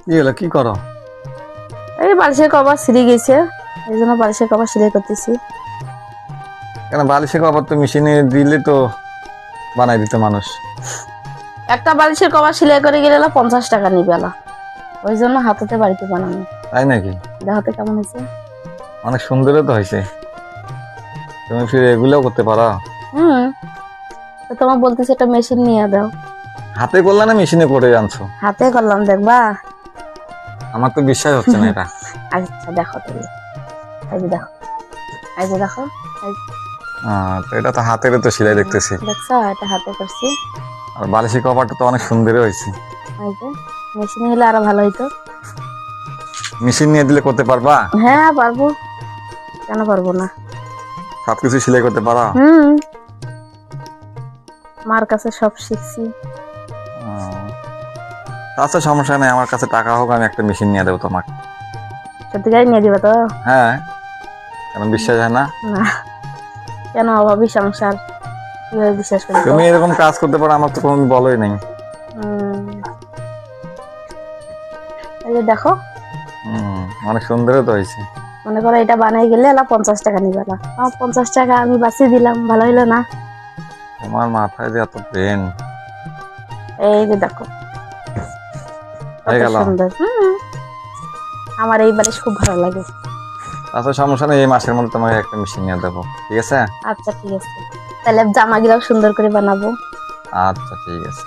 কি হলো, কি করো? এই বালিশের কভার ছিঁড়ে গেছে, এই জন্য বালিশের কভার সেলাই করতেছি। কেন, বালিশের কভার তো মেশিনে দিলে তো বানাই দিত মানুষ। একটা বালিশের কভার সেলাই করে গেলে 50 টাকা নিবে এলা, ওই জন্য হাতেতে বাড়িতে বানানো। তাই নাকি? দেখাতে কেমন হয়েছে? অনেক সুন্দরও তো হয়েছে। তুমি ফিরে এগুলোও করতে পারো? হুম, তো তোমার বলতেছি একটা মেশিন নিয়ে দাও। হাতে করলে না মেশিনে করে আনছো? হাতে করলাম, দেখবা? আমার তো বিশ্বাস হচ্ছে না এটা। আচ্ছা দেখো তুমি, এই যে দেখো, এই যে দেখো, এই যে তো এটা তো হাতের তো সেলাই দেখতেছি। দেখছো, এটা হাতে করছি। আর বালিশের কভারটা তো অনেক সুন্দরই হয়েছে। এই যে মেশিনে হলে আরো ভালো হইতো। মেশিন নিয়ে দিলে করতে পারবা? হ্যাঁ পারবো, কেন পারবো না। সবকিছু সেলাই করতে পারো? হুম, মার কাছে সব শিখছি। আচ্ছা, সমস্যা নেই, আমার কাছে টাকা হোক, আমি একটা মেশিন নিয়ে দেবো তোমাকে। সত্যিকার নিয়ে দিবা তো? হ্যাঁ, কেন বিশ্বাস হয় না? না, কেন, অভাবী সংসার, কিভাবে বিশ্বাস করি? তুমি এরকম কাজ করতে পারো, আমার তো কোনো বলোই নাই। এই যে দেখো, অনেক সুন্দরও তো হয়েছে। মনে করো এটা বানাই গেলে 50 টাকা নিবে, 50 টাকা আমি বাঁচিয়ে দিলাম, ভালো হইলো না? তোমার মাথায় যে এত ব্রেন! এই যে দেখো, হয়ে কত গেল। সুন্দর। আমার এই বালিশ খুব ভালো লাগে। আচ্ছা, সমস্যা নেই, এই মাসের মধ্যে তোমাকে একটা মেশিন নিয়ে দেবো, ঠিক আছে? আচ্ছা ঠিক আছে, তাহলে জামা গুলাও সুন্দর করে বানাবো। আচ্ছা ঠিক আছে।